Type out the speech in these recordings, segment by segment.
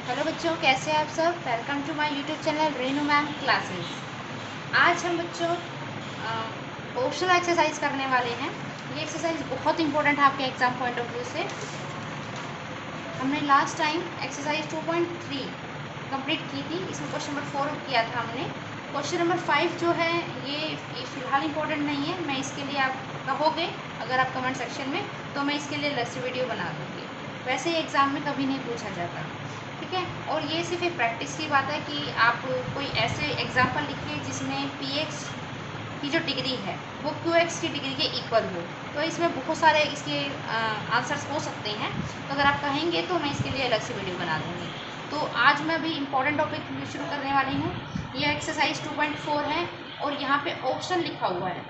Hello बच्चों, कैसे हैं आप सब। Welcome to my YouTube channel Renu ma'am classes. आज हम बच्चों पोस्चर एक्सरसाइज करने वाले हैं। ये एक्सरसाइज बहुत इंपॉर्टेंट है आपके एग्जाम पॉइंट ऑफ व्यू से। हमने लास्ट टाइम एक्सरसाइज 2.3 कंप्लीट की थी। इसमें क्वेश्चन नंबर 4 किया था हमने। क्वेश्चन नंबर 5 जो है ये फ़िलहाल इंपॉर्टेंट नहीं है। मैं इसके लिए, आप कहोगे अगर आप कमेंट सेक्शन में, तो मैं इसके लिए अलग से वीडियो बना दूँगी। वैसे ही एग्ज़ाम में कभी नहीं पूछा जाता, ठीक है। और ये सिर्फ एक प्रैक्टिस की बात है कि आप कोई ऐसे एग्जाम्पल लिखिए जिसमें px की जो डिग्री है वो qx की डिग्री के इक्वल हो। तो इसमें बहुत सारे इसके आंसर्स हो सकते हैं। तो अगर आप कहेंगे तो मैं इसके लिए अलग से वीडियो बना दूँगी। तो आज मैं अभी इम्पोर्टेंट टॉपिक शुरू करने वाली हूँ। ये एक्सरसाइज 2.4 है और यहाँ पे ऑप्शन लिखा हुआ है।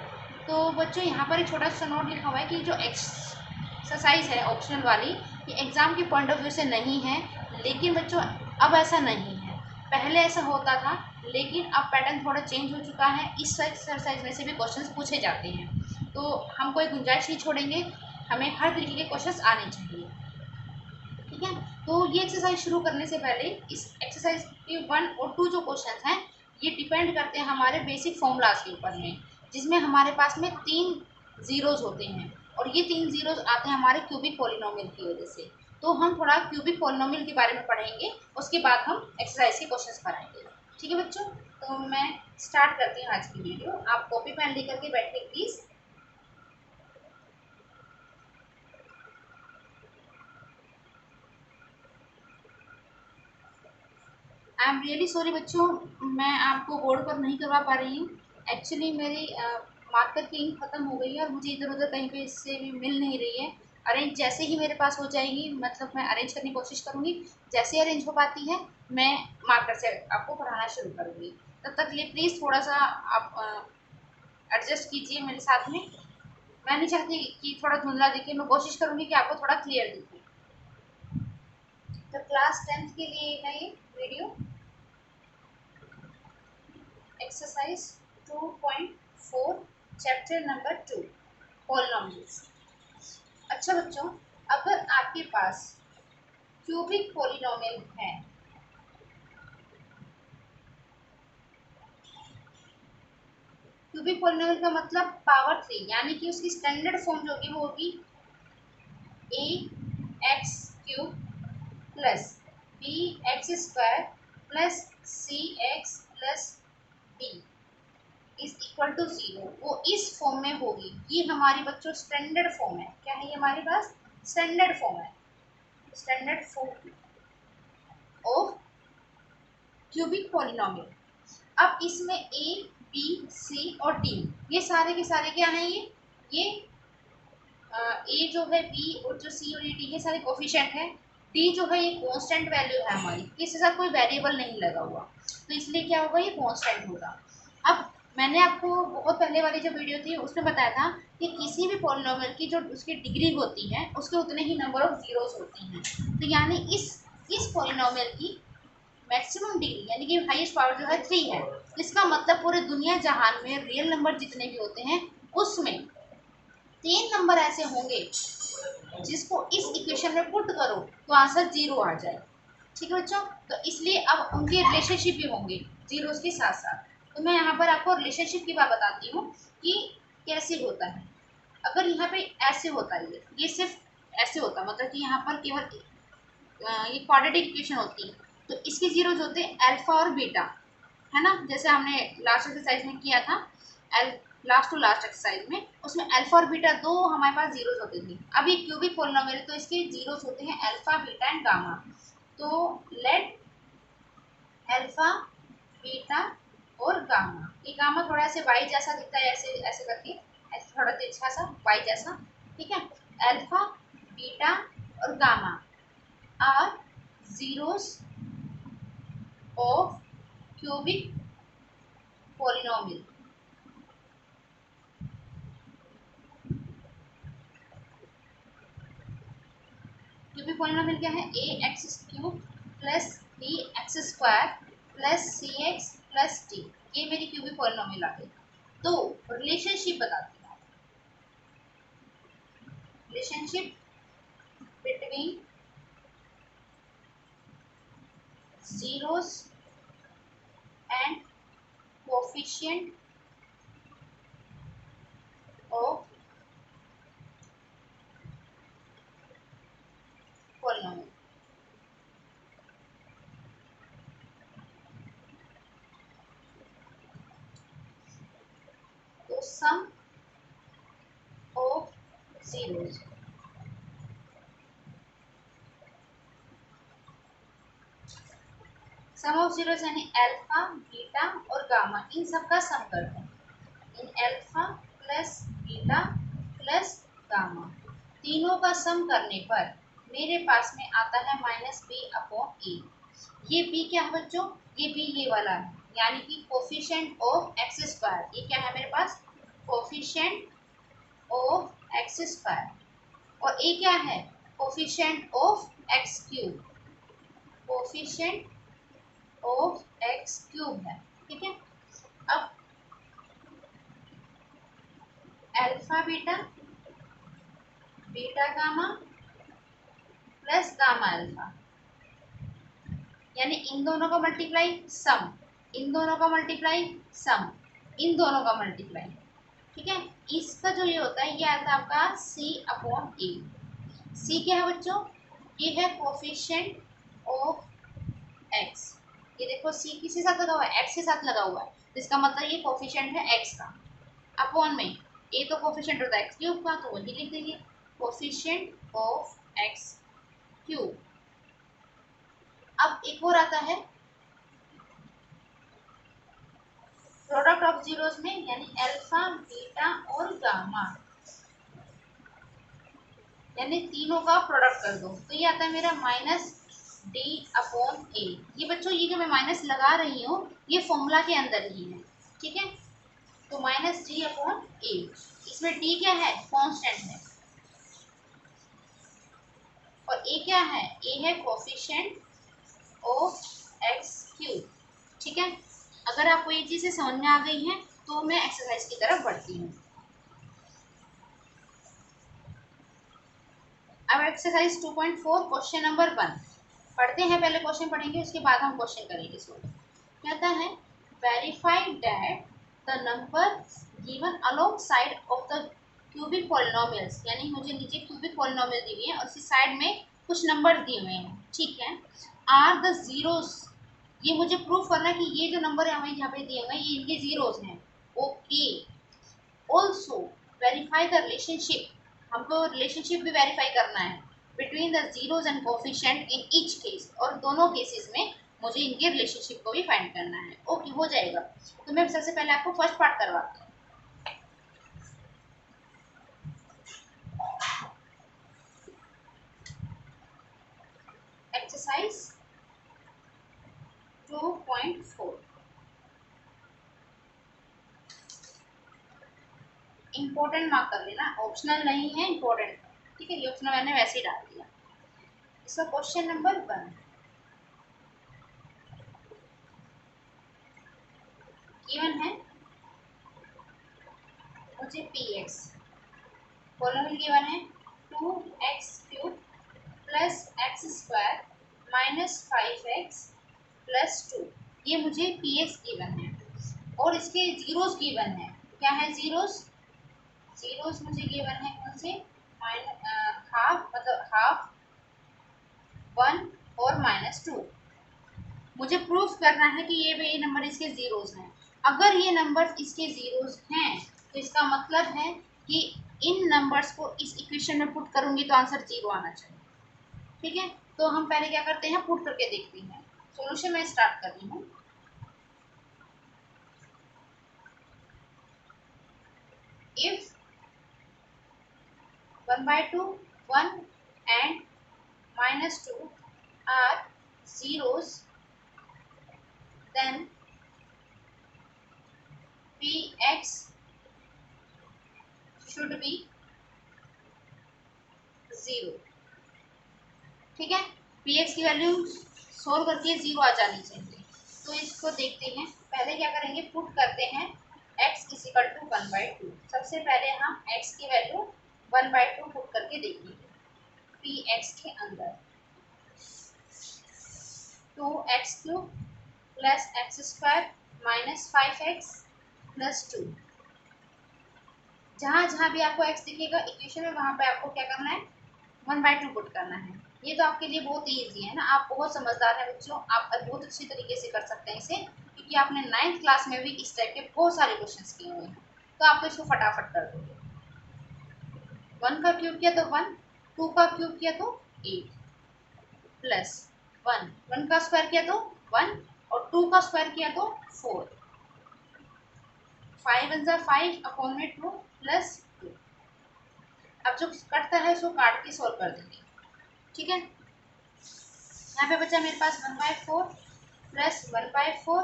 तो बच्चों यहाँ पर एक छोटा सा नोट लिखा हुआ है कि जो एक्सरसाइज है ऑप्शनल वाली, ये एग्ज़ाम के पॉइंट ऑफ व्यू से नहीं है। लेकिन बच्चों अब ऐसा नहीं है, पहले ऐसा होता था, लेकिन अब पैटर्न थोड़ा चेंज हो चुका है। इस एक्सरसाइज में से भी क्वेश्चंस पूछे जाते हैं, तो हम कोई गुंजाइश नहीं छोड़ेंगे। हमें हर तरीके के क्वेश्चंस आने चाहिए, ठीक है। तो ये एक्सरसाइज शुरू करने से पहले इस एक्सरसाइज के 1 और 2 जो क्वेश्चंस हैं ये डिपेंड करते हैं हमारे बेसिक फॉर्मूलाज के ऊपर में, जिसमें हमारे पास में 3 जीरोज होते हैं और ये 3 जीरोज आते हैं हमारे क्यूबिक पॉलिनोमियल की वजह से। तो हम थोड़ा क्यूबिक पॉलिनोमियल के बारे में पढ़ेंगे, उसके बाद हम एक्सरसाइज के क्वेश्चंस कराएंगे, ठीक है बच्चों। तो मैं स्टार्ट करती हूँ आज की वीडियो। आप कॉपी पेन लेकर के बैठे please. I am really sorry बच्चों, मैं आपको बोर्ड पर नहीं करवा पा रही हूँ। एक्चुअली मेरी मार्कर की इंक ख़त्म हो गई है और मुझे इधर उधर कहीं पे इससे भी मिल नहीं रही है। अरेंज जैसे ही मेरे पास हो जाएगी, मतलब मैं अरेंज करने की कोशिश करूँगी। जैसे ही अरेंज हो पाती है मैं मार्कर से आपको पढ़ाना शुरू करूँगी। तब तक लिए प्लीज़ थोड़ा सा आप एडजस्ट कीजिए मेरे साथ में। मैं नहीं चाहती कि थोड़ा धुंधला दिखे, मैं कोशिश करूँगी कि आपको थोड़ा क्लियर दिखे। तो क्लास 10th के लिए है ये video, exercise 2.4 chapter number 2 polynomials. अच्छा बच्चों, अगर आपके पास क्यूबिक पॉलिनोमियल है, क्यूबिक पॉलिनोमियल का मतलब पावर 3, यानी कि उसकी स्टैंडर्ड फॉर्म जो होगी वो होगी a x cube plus b x square plus c x plus d is equal to 0। वो इस फॉर्म में होगी। ये हमारी बच्चों स्टैंडर्ड फॉर्म है। क्या है ये हमारे पास? स्टैंडर्ड फॉर्म है, standard form of cubic polynomial. अब इसमें ए बी सी और डी, ये सारे के सारे क्या हैं? ये ए जो है, बी और जो सी और डी, ये सारे कोफिशिएंट हैं। डी जो है ये कांस्टेंट वैल्यू है हमारी, इसके साथ कोई वेरिएबल नहीं लगा हुआ, तो इसलिए क्या होगा? ये कांस्टेंट होगा। अब मैंने आपको बहुत पहले वाली जो वीडियो थी उसमें बताया था कि किसी भी पॉलिनोमियल की जो उसकी डिग्री होती है उसके उतने ही नंबर ऑफ जीरोस होती हैं। तो यानी इस पॉलिनोमियल की मैक्सिमम डिग्री यानी कि हाईएस्ट पावर जो है 3 है। इसका मतलब पूरे दुनिया जहान में रियल नंबर जितने भी होते हैं उसमें 3 नंबर ऐसे होंगे जिसको इस इक्वेशन में पुट करो तो आंसर 0 आ जाए, ठीक है बच्चों। तो इसलिए अब उनके रिलेशनशिप भी होंगे जीरोस के साथ साथ। तो मैं यहाँ पर आपको रिलेशनशिप की बात बताती हूँ कि कैसे होता है। अगर यहाँ पे ऐसे होता है, ये सिर्फ ऐसे होता, मतलब कि यहाँ पर केवल ये क्वाड्रेटिक इक्वेशन होती है, तो इसके जीरोज होते हैं अल्फा और बीटा, है ना। जैसे हमने लास्ट एक्सरसाइज में किया था, एल लास्ट टू लास्ट एक्सरसाइज में, उसमें अल्फा और बीटा दो हमारे पास जीरोस होते थे। अब ये क्यूबिक पॉलिनोमियल, तो इसके जीरोस होते हैं अल्फा बीटा एंड गामा। तो लेट अल्फा बीटा और गामा, ये गामा थोड़ा ऐसे वाई जैसा दिखता है, ऐसे ऐसे करके, ऐसे थोड़ा तिरछा सा वाई जैसा, ठीक है। अल्फा बीटा और gamma are zeros of cubic polynomial. Cubic polynomial क्या है? A x cube plus b x square plus c x plus d, ये मेरी क्यूबिक पॉलिनोमियल आ गई। तो रिलेशनशिप बताती हूँ, relationship between zeros and coefficient of polynomial. तो sum of zeros, sum of zeros यानी अल्फा, बीटा और गामा, इन सब का सम करते हैं। इन alpha plus beta plus gamma, तीनों का सम करने पर मेरे पास में आता है माइनस बी अपॉन ए। ये बी क्या है बच्चों? ये बी ये वाला है, यानी कि कोफिशिएंट ऑफ एक्स स्क्वायर। ये क्या है मेरे पास? Coefficient of x square. और ए क्या है? Coefficient of x cube. Coefficient of x cube है, ठीक है। अब alpha beta, beta gamma plus gamma alpha, यानी इन दोनों का मल्टीप्लाई सम, इन दोनों का मल्टीप्लाई सम, इन दोनों का मल्टीप्लाई, ठीक है। इसका जो ये होता है, ये आता है आपका सी अपॉन ए। सी क्या है बच्चों? ये है कोफिशिएंट ऑफ एक्स। ये देखो सी किसके साथ लगा हुआ है? एक्स के साथ लगा हुआ है, इसका मतलब ये कोफिशिएंट है एक्स का। अपॉन में ए तो कोफिशिएंट होता है एक्स क्यूब का, तो वही लिख देंगे कोफिशिएंट ऑफ एक्स क्यूब। अब एक और आता है प्रोडक्ट ऑफ जीरोस में, यानी अल्फा बीटा और गामा, यानी तीनों का प्रोडक्ट कर दो, तो ये आता है मेरा माइनस डी अपॉन ए। ये बच्चों ये जो मैं माइनस लगा रही हूँ, ये फॉर्मूला के अंदर ही है, ठीक है। तो माइनस डी अपॉन ए, इसमें डी क्या है? कांस्टेंट है, और ए क्या है? ए है कोफिशिएंट ऑफ एक्स क्यूब, ठीक है। अगर आपको ये चीज़ें समझ में आ गई हैं तो मैं एक्सरसाइज की तरफ बढ़ती हूँ। अब एक्सरसाइज 2.4 क्वेश्चन नंबर 1 पढ़ते हैं। पहले क्वेश्चन पढ़ेंगे, उसके बाद हम क्वेश्चन करेंगे सॉल्व। कहता है verify that the number given along side of the cubic polynomials, यानी मुझे नीचे क्यूबिक पॉलिनोमियल दी हुई है और उसकी साइड में कुछ नंबर दिए हुए हैं, ठीक है। आर द जीरोस, ये मुझे प्रूव करना है कि ये जो नंबर हमें यहाँ पे दिए हुए हैं ये इनके जीरोस हैं, okay. Also verify the relationship, हमको रिलेशनशिप भी वेरीफाई करना है between the zeros and coefficient in each case, और दोनों केसेस में मुझे इनके रिलेशनशिप को भी फाइंड करना है, ओके हो जाएगा। तो मैं सबसे पहले आपको फर्स्ट पार्ट करवाती हूँ। एक्सरसाइज 2.4 इम्पोर्टेंट मार्क कर लेना, ऑप्शनल नहीं है, इम्पोर्टेंट, ठीक है। ये ऑप्शनल मैंने वैसे ही डाल दिया। इसका क्वेश्चन नंबर 1 गिवन है मुझे पी एक्स, पॉलिनोमियल गिवन है 2x cube plus x square minus 5x plus 2, ये मुझे पी एक्स गिवन है, और इसके जीरोस गिवन है। क्या है जीरोस? जीरोस मुझे गिवन है कौन से? हाफ, मतलब हाफ, 1 और माइनस 2। मुझे प्रूफ करना है कि ये नंबर इसके जीरोस हैं। अगर ये नंबर इसके जीरोस हैं तो इसका मतलब है कि इन नंबर्स को इस इक्वेशन में पुट करूंगी तो आंसर 0 आना चाहिए, ठीक है। तो हम पहले क्या करते हैं, पुट करके देखते हैं। सॉल्यूशन मैं स्टार्ट कर रही हूँ। If 1/2, 1 and -2 are zeros, then px should be 0, ठीक है। px की वैल्यू सोल्व करके 0 आ जानी चाहिए। तो इसको देखते हैं, पहले क्या करेंगे, पुट करते हैं x इक्वल टू 1/2। सबसे पहले हम x की वैल्यू 1/2 पुट करके देखेंगे px के अंदर। 2x³ plus x² minus 5x plus 2। जहाँ जहाँ भी आपको x दिखेगा इक्वेशन में, वहाँ पे आपको क्या करना है, 1/2 पुट करना है। ये तो आपके लिए बहुत ईजी है ना, आप बहुत समझदार हैं बच्चों, आप बहुत अच्छी तरीके से कर सकते हैं इसे, क्योंकि आपने 9th क्लास में भी इस टाइप के बहुत सारे क्वेश्चंस किए हुए हैं, तो आप तो इसको फटाफट कर दोगे। 1 का क्यूब किया तो 1, 2 का क्यूब किया तो 8 प्लस 1, 1 का स्क्वायर किया तो 1 और 2 का स्क्वायर किया तो 4, 5 वन जा 5 अपॉन में 2 प्लस 2। अब जो कटता है उसको काट के सॉल्व कर देंगे, ठीक है। यहाँ पे बचा मेरे पास 1/4 प्लस 1/4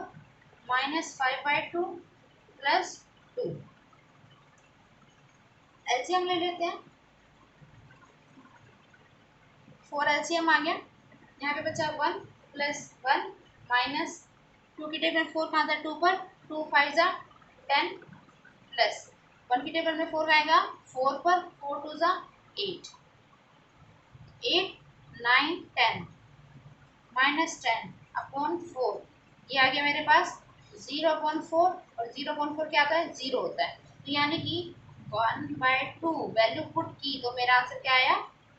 माइनस 5/2 प्लस 2। एलसीएम ले लेते हैं, 4 एलसीएम आ गया। यहाँ पे बचा 1 प्लस 1 माइनस 2 की टेबल में 4 कहाँ था 2 पर, 2 5 जा 10 प्लस 1 की टेबल में 4 आएगा 4 पर, 4 2 जा 8, 8 9 10 माइनस 10 अपॉन 4। ये आ गया मेरे पास 0/4 और 0/4 क्या आता है, 0 होता है। तो यानी कि 1/2 वैल्यू पुट की तो मेरा आंसर क्या आया,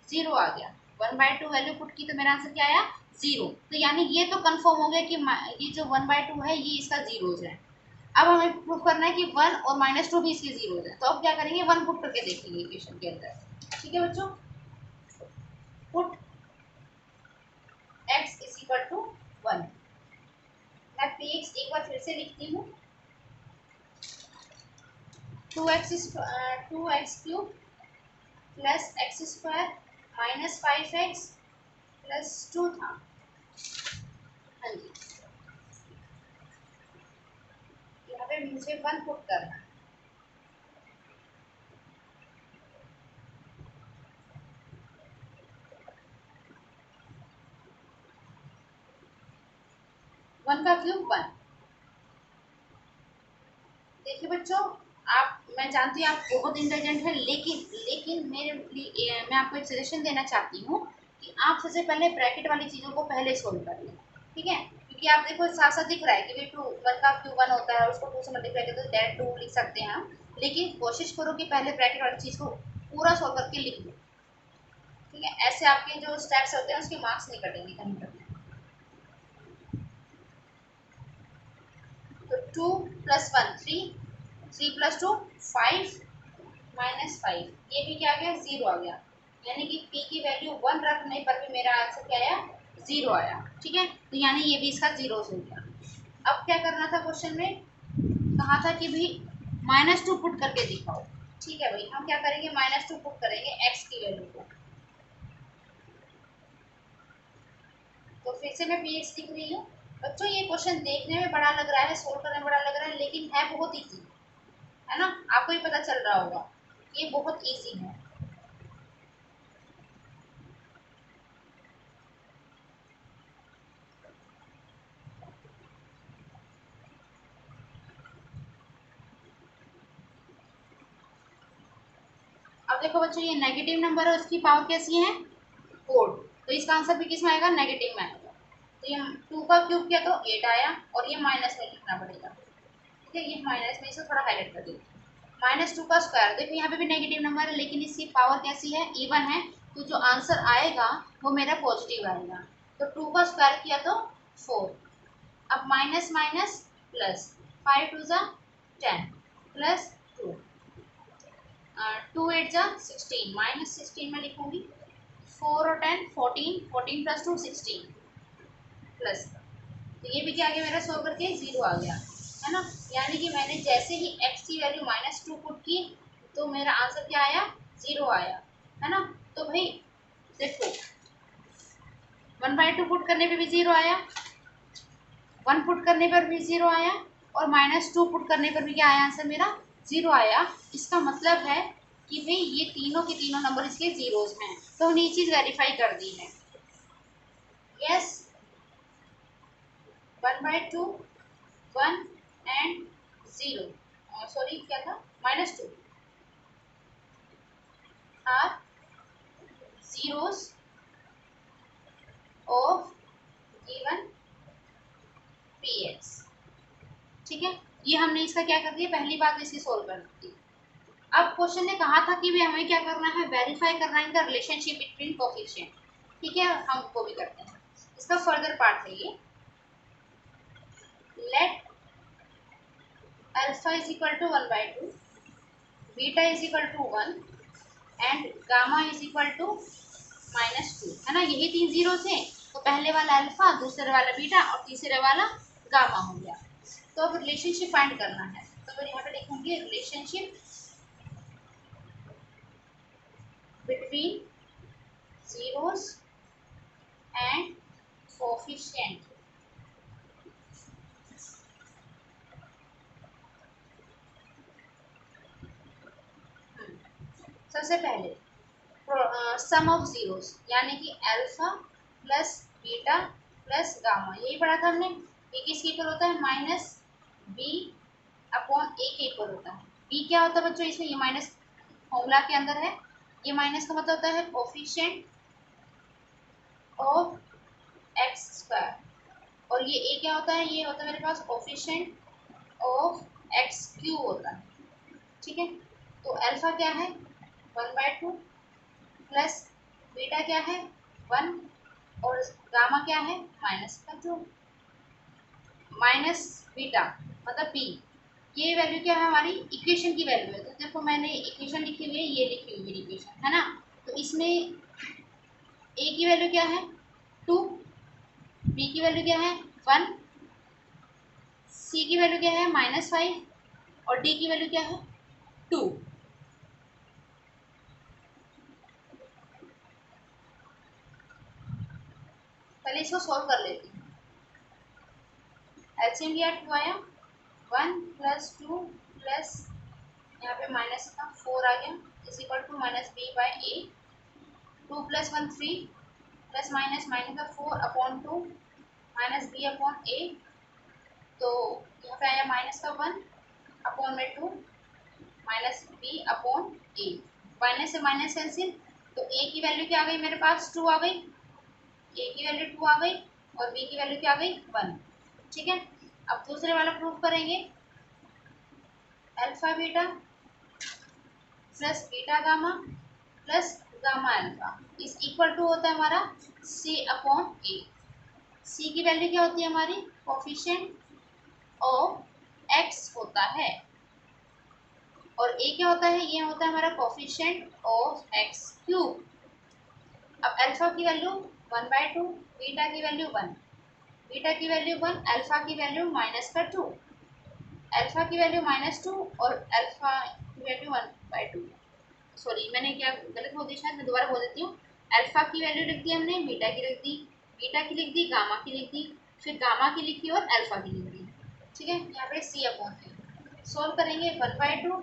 0 आ गया। 1/2 वैल्यू पुट की तो मेरा आंसर क्या आया, 0। तो यानी ये तो कंफर्म हो गया कि ये जो 1/2 है ये इसका जीरोज है। अब हमें प्रूफ करना है कि 1 और -2 भी इसके जीरोज है। तो अब क्या करेंगे, 1 पुट करके देखेंगे इक्वेशन के अंदर, ठीक है बच्चों। Put x is equal to 1। मैं px एक बार फिर से लिखती हूँ, 2x³ plus x² minus 5x plus 2 था। हाँ जी, यहाँ पे मुझे 1 पुट करना है। वन का क्यूब 1। देखिए बच्चों, आप, मैं जानती हूँ आप बहुत इंटेलिजेंट हैं, लेकिन मेरे लिए मैं आपको एक सजेशन देना चाहती हूँ कि आप सबसे पहले ब्रैकेट वाली चीज़ों को पहले सोल्व कर लें, ठीक है। क्योंकि आप देखो साथ साथ दिख रहा है कि भाई 2 1 का क्यूब 1 होता है, उसको 2 से मल्टीप्लाई करते तो डायरेक्ट 2 लिख सकते हैं हम, लेकिन कोशिश करो कि पहले ब्रैकेट वाली चीज़ को पूरा सोल्व करके लिख लो, ठीक है। ऐसे आपके जो स्टेप्स होते हैं उसके मार्क्स नहीं कटेंगे कहीं पर। तो 2 + 1 3, 3 + 2 5 -5, ये भी क्या आ गया, 0 आ गया। यानी कि p की वैल्यू 1 रखने पर भी मेरा आंसर क्या आया, 0 आया, ठीक है। तो यानी ये भी इसका 0 हो गया। अब क्या करना था, क्वेश्चन में कहा था कि भाई -2 पुट करके दिखाओ, ठीक है भाई। हम क्या करेंगे, -2 पुट करेंगे x की वैल्यू को। तो फिर से मैं px लिख रही हूँ। बच्चों ये क्वेश्चन देखने में बड़ा लग रहा है, सोल्व करने में बड़ा लग रहा है, लेकिन है बहुत ईजी, है ना। आपको ही पता चल रहा होगा ये बहुत ईजी है। अब देखो बच्चों, ये नेगेटिव नंबर है, उसकी पावर कैसी है, 4, तो इसका आंसर भी किस में आएगा, नेगेटिव में आएगा। तो ये 2 का क्यूब किया तो 8 आया, और ये माइनस में लिखना पड़ेगा, ठीक है। ये माइनस में, इसे थोड़ा हाईलाइट कर देते हैं। -2 का स्क्वायर, देखो यहाँ पे भी नेगेटिव नंबर है, लेकिन इसकी पावर कैसी है, इवन है, तो जो आंसर आएगा वो मेरा पॉजिटिव आएगा। तो 2 का स्क्वायर किया तो 4, अब माइनस माइनस प्लस, 5 2 जा 10 प्लस 2, 2 8 जा 16, -16 में लिखूंगी। 4 और 10 14, 14 + 2 16 प्लस, तो ये भी क्या आ गया मेरा, 100 करके 0 आ गया, है ना। यानी कि मैंने जैसे ही x की वैल्यू -2 पुट की तो मेरा आंसर क्या आया, 0 आया, है ना। तो भाई देखो, 1/2 पुट करने पे भी 0 आया, 1 पुट करने पर भी 0 आया, और -2 पुट करने पर भी क्या आया, आंसर मेरा 0 आया। इसका मतलब है कि भाई ये तीनों के तीनों नंबर इसके जीरोज हैं। तो हमने ये चीज़ वेरीफाई कर दी है। यस, 1/2 1 एंड 0, सॉरी क्या था, -2 आर zeros of given ये हमने इसका क्या कर दिया, पहली बात इसे सोल्व कर दी। अब क्वेश्चन ने कहा था कि भाई हमें क्या करना है, वेरीफाई करना है इनका रिलेशनशिप बिटवीन कोफिशिएंट। ठीक है, हम वो भी करते हैं। इसका फर्दर पार्ट है ये, let alpha is equal to 1/2, beta is equal to 1 and gamma is equal to -2, है ना। यही 3 जीरो थे, तो पहले वाला अल्फा, दूसरे वाला बीटा और तीसरे वाला गामा हो गया। तो अब रिलेशनशिप फाइंड करना है, तो फिर यहाँ पे लिखूंगी relationship between zeros and coefficient। सबसे पहले सम ऑफ जीरोस, यानी कि alpha plus beta plus gamma, यही पढ़ा था हमने। ये किसके इक्वल होता है, माइनस बी अपॉन ए के इक्वल होता है। बी क्या होता है बच्चों, इसमें ये माइनस फॉर्मूला के अंदर है, ये माइनस का मतलब होता है कोफिशिएंट ऑफ एक्स स्क्वायर, और ये ए क्या होता है, ये होता है मेरे पास कोफिशिएंट ऑफ एक्स क्यूब होता है। ठीक है, तो अल्फा क्या है 1/2 प्लस बीटा क्या है 1 और गामा क्या है -2, माइनस बीटा मतलब पी, ये वैल्यू क्या है हमारी इक्वेशन की वैल्यू है। तो देखो मैंने इक्वेशन लिखी हुई है, ये लिखी हुई मेरी इक्वेशन है ना। तो इसमें ए की वैल्यू क्या है 2, बी की वैल्यू क्या है 1, सी की वैल्यू क्या है -5 और डी की वैल्यू क्या है 2। पहले इसको सॉल्व कर लेती हूँ। एलसीएम लिया 2 आया, 1 प्लस 2 प्लस यहाँ पे माइनस का 4 आ गया, is equal to -b/a, 2 plus 1 3 plus minus minus का 4 अपॉन 2 -b/a, तो यहाँ पे आया माइनस का 1 अपॉन में 2 -b/a, माइनस से माइनस कैंसिल, तो a की वैल्यू क्या आ गई मेरे पास 2 आ गई, a की वैल्यू 2 आ गई और b की वैल्यू क्या आ गई 1। ठीक है, अब दूसरे वाला प्रूफ करेंगे, alpha beta plus beta gamma plus gamma alpha is equal to होता है हमारा c अपॉन ए। c की वैल्यू क्या होती है हमारी, कोफिशिएंट ऑफ x होता है, और a क्या होता है, ये होता है हमारा कोफिशिएंट ऑफ x क्यूब। अब अल्फा की वैल्यू 1/2, बीटा की वैल्यू 1, बीटा की वैल्यू 1, अल्फा की वैल्यू -2, अल्फा की वैल्यू -2 और अल्फा की वैल्यू 1/2। सॉरी मैंने क्या गलत बोल दी, शायद मैं दोबारा बोल देती हूँ। अल्फा की वैल्यू लिख दी हमने, बीटा की लिख दी, बीटा की लिख दी, गामा की लिख दी, फिर गामा की लिखी और अल्फा की लिख दी। ठीक है, यहाँ पे c अपॉन ए सोल्व करेंगे, 1/2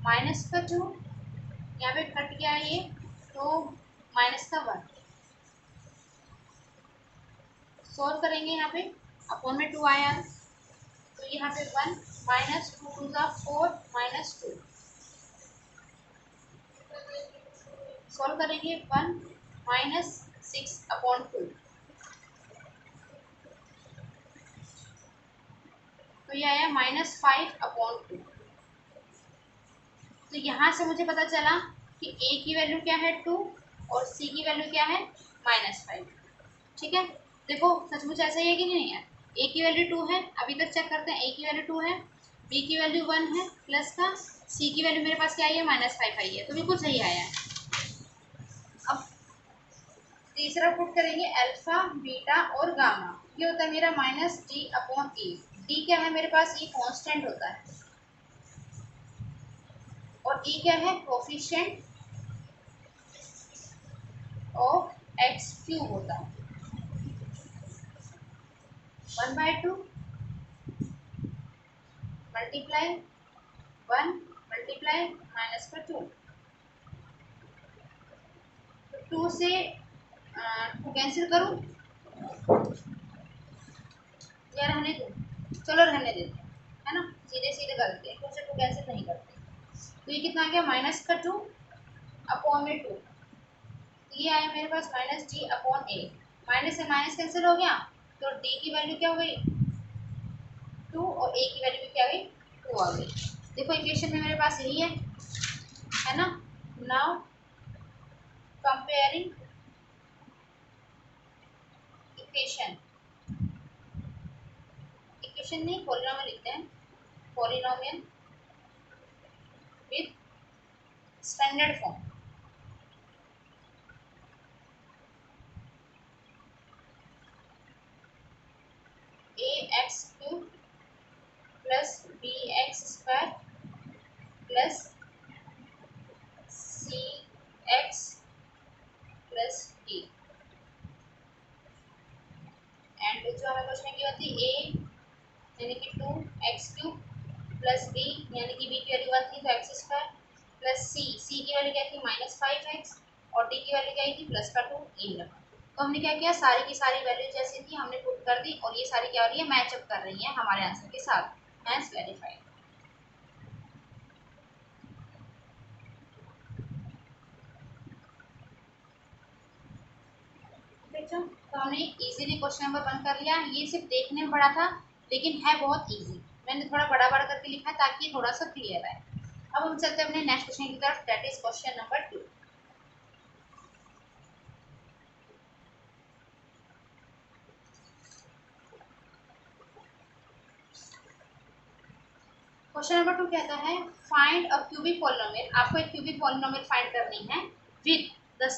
-2, यहाँ पे कट गया ये, तो -1 सोल्व करेंगे, यहाँ पे अपॉन में 2 आया, तो यहाँ पे 1 -2 2 4 -2 सोल्व करेंगे, 1 -6 अपॉन 2, तो ये आया -5 अपॉन 2। तो यहाँ से मुझे पता चला कि a की वैल्यू क्या है 2 और c की वैल्यू क्या है -5। ठीक है, देखो सचमुच ऐसा ही है कि नहीं है, a की वैल्यू 2 है, अभी तक चेक करते हैं, a की वैल्यू 2 है, b की वैल्यू 1 है प्लस का, c की वैल्यू मेरे पास क्या आई है -5 आई है, तो बिल्कुल सही आया है। अब तीसरा पुट करेंगे अल्फा बीटा और गामा, ये होता है मेरा -d अपॉन ए। d क्या है मेरे पास, ये कांस्टेंट होता है, और e क्या है कोफिशिएंट ऑफ एक्स क्यूब होता है, 1/2 मल्टीप्लाई 1 मल्टीप्लाई -2, तो 2 से 2 कैंसिल करूँ या रहने दूँ, चलो रहने देते हैं, है ना, सीधे सीधे करते हैं, 2 से 2 कैंसिल नहीं करते। तो ये कितना आ गया -2 अपॉन में 2, ये आया मेरे पास -d अपॉन ए, माइनस से माइनस कैंसिल हो गया, तो d की वैल्यू क्या हो गई 2 और a की वैल्यू क्या गई 2 आ गई। देखो इक्वेशन में मेरे पास यही है ना। नाउ कंपेयरिंग इक्वेशन, इक्वेशन नहीं पॉलिनोमियल लिखते हैं, polynomial with standard form. A x cube plus b x square plus c x plus d. And जो हमें क्वेश्चन की होती है ए यानी कि 2x क्यूब प्लस बी यानी कि बी की वैल्यू 1 थी तो एक्स स्क्वायर प्लस सी की वैल्यू क्या थी -5x और डी की वैल्यू क्या थी प्लस का 2 ए रखा। तो हमने क्या किया, सारी की सारी वैल्यू जैसी थी हमने पुट कर दी और ये सारी क्या हो रही है, मैचअप कर रही है हमारे आंसर के साथ, हैंस वेरीफाइड। बच्चों तो हमने इजीली क्वेश्चन नंबर 1 कर लिया। ये सिर्फ देखने में बड़ा था लेकिन है बहुत इजी, मैंने थोड़ा बड़ा बड़ा करके लिखा है ताकि थोड़ा सा क्लियर है। अब हम चलते हैं अपने नेक्स्ट क्वेश्चन की तरफ, that is question number 2। Question number 2 कहता है फाइंड अ क्यूबिक पॉलिनोमियल। आपको एक क्यूबिक पॉलिनोमियल फाइंड करनी है with the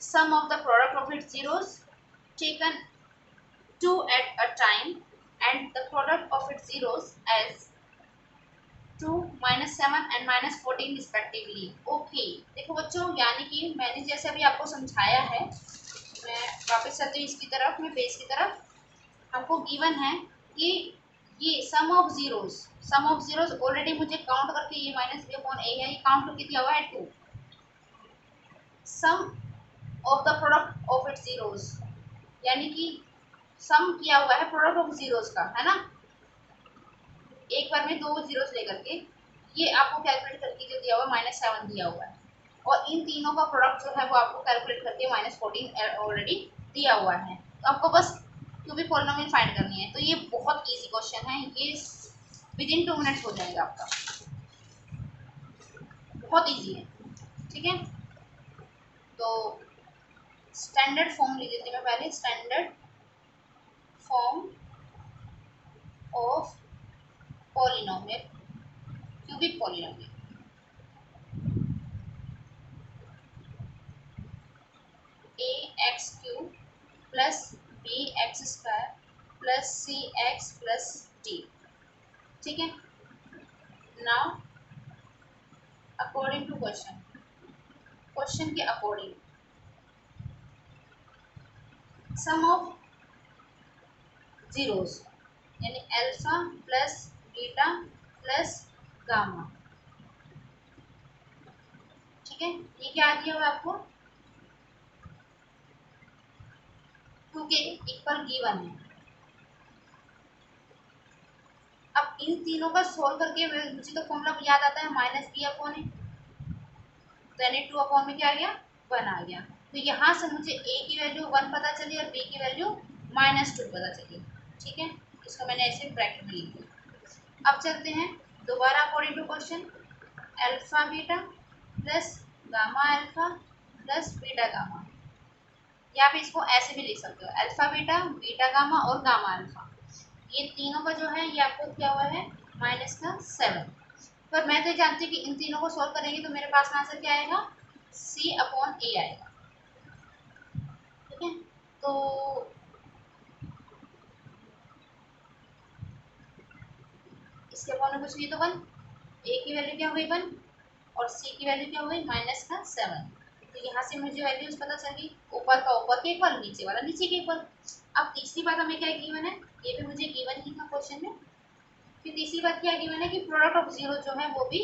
sum of the product of its zeros taken 2 at a time and the product of its zeros as 2, -7 and -14 respectively. Okay देखो बच्चों, यानी कि मैंने जैसे अभी आपको समझाया है, मैं वापस चलती हूँ इसकी तरफ, मैं पेज की तरफ। हमको गिवन है कि ये सम ऑफ जीरोस ऑलरेडी मुझे काउंट करके ये -b/a है, ये काउंट करके दिया हुआ है 2। Sum of the product of its zeros यानी कि सम किया हुआ है प्रोडक्ट ऑफ जीरोस का, है ना, एक बार में 2 जीरोस लेकर के ये आपको कैलकुलेट करके जो दिया हुआ है -7 दिया हुआ है और इन तीनों का प्रोडक्ट जो है वो आपको कैलकुलेट करके -14 ऑलरेडी दिया हुआ है। तो आपको बस क्यूबिक पॉलिनोमियल फाइंड करनी है। तो ये बहुत इजी क्वेश्चन है, ये विदिन 2 मिनट्स हो जाएगा आपका, बहुत इजी है, ठीक है। तो स्टैंडर्ड फॉर्म लिख देती हूँ मैं पहले, standard form of polynomial, cubic polynomial. A x cube plus b x square plus c x plus d, ठीक है। Now according to question, question के अकॉर्डिंग सम ऑफ जीरोस यानी alpha plus beta plus gamma, ठीक है। ये क्या दिया हुआ आपको 2 के इक्वल गिवन है। अब इन तीनों का सोल्व करके मुझे तो फॉर्मूला याद आता है -b/a, यानी 2 में क्या आ गया 1 आ गया। तो यहाँ से मुझे a की वैल्यू 1 पता चली और b की वैल्यू -2 पता चली, ठीक है। इसको मैंने ऐसे ब्रैकेट में लिख दिया। अब चलते हैं दोबारा according to question, alpha beta plus gamma alpha plus beta gamma, या आप इसको ऐसे भी लिख सकते हो अल्फा बीटा बीटा गामा और गामा अल्फा। ये तीनों का जो है ये आपको क्या हुआ है -7। पर मैं तो जानती हूँ कि इन तीनों को सॉल्व करेंगे तो मेरे पास में आंसर क्या आएगा C/A आएगा, ठीक है। तो इसके अपॉन में कुछ नहीं तो 1, A की वैल्यू क्या हो गई 1 और C की वैल्यू क्या हो गई -7। तो यहाँ से मुझे वैल्यूज पता चली, ऊपर का ऊपर के इक्वल, नीचे वाला नीचे के इक्वल। अब तीसरी बात हमें क्या गिवन है, ये भी मुझे गिवन ही था क्वेश्चन में। फिर तीसरी बात क्या गिवन है कि प्रोडक्ट ऑफ जीरो जो है वो भी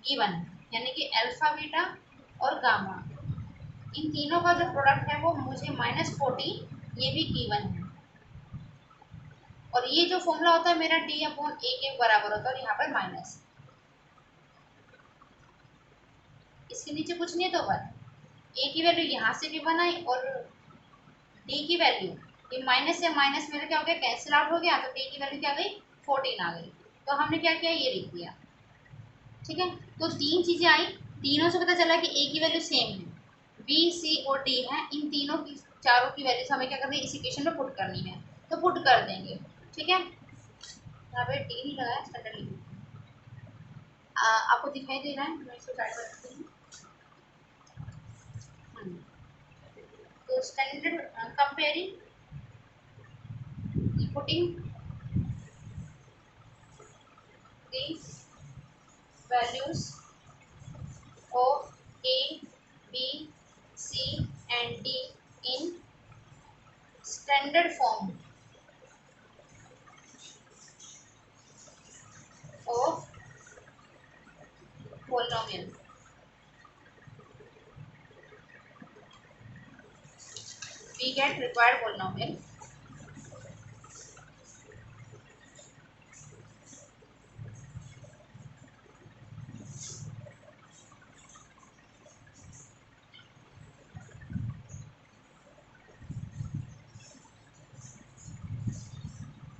गिवन है, यानी कि अल्फा बीटा और गामा, इन तीनों का जो प्रोडक्ट है वो मुझे -14 ये भी गिवन है। और ये जो फॉर्मूला होता है मेरा D/A के बराबर होता है और यहाँ पर माइनस, इसके नीचे कुछ नहीं तो 1। A की वैल्यू यहाँ से भी 1 आई और D की वैल्यू ये माइनस से माइनस मेरा क्या हो गया कैंसिल आउट हो गया, तो D की वैल्यू क्या गई 14 आ गई। तो हमने क्या किया, ये लिख दिया। ठीक है, तो तीन चीज़ें आई, तीनों से पता चला कि ए की वैल्यू सेम है, बी सी और डी है। इन तीनों की, चारों की वैल्यूज हमें क्या करनी है, इस इक्वेशन में पुट करनी है, तो पुट कर देंगे। ठीक है, यहाँ पे डी नहीं लगा है, स्टैंडर्ड लिख देते हैं। आपको दिखाई दे रहा है, मैं इसको चार्ट पर रखती हूँ। तो standard comparing putting the values of A, B, C and D in standard form of polynomial. We get required polynomial.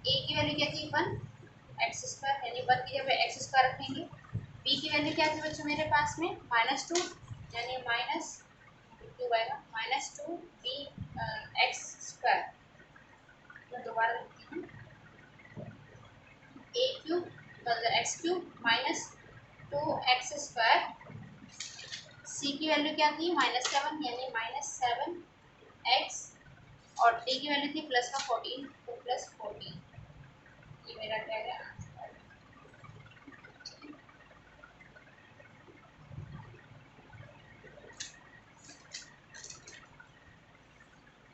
A की वैल्यू क्या थी 1 एक्स स्क्वायर, यानी 1 की जगह एक्स स्क्वायर रखेंगे। B की वैल्यू क्या थी बच्चों मेरे पास में -2, यानी -2 आएगा, -2 B एक्स स्क्वायर। मैं दोबारा लिखती हूँ, a क्यूब मतलब एक्स क्यूब -2 एक्स स्क्वायर। सी की वैल्यू क्या थी -7, यानी -7 एक्स, और डी की वैल्यू थी प्लस का 14, तो +14। ये मेरा क्या है आंसर।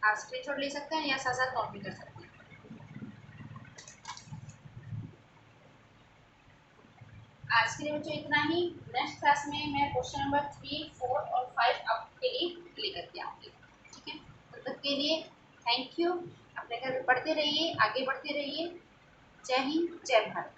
आप स्क्रीनशॉट ले सकते हैं या साथ साथ नोट भी कर सकते हैं। आज के लिए बच्चों इतना ही। नेक्स्ट क्लास में मैं क्वेश्चन नंबर 3, 4 और 5 आपके लिए लेकर के आऊँगी। ठीक है, तब तक के लिए थैंक यू। अपने घर में पढ़ते रहिए, आगे बढ़ते रहिए। जय हिंद, जय भारत।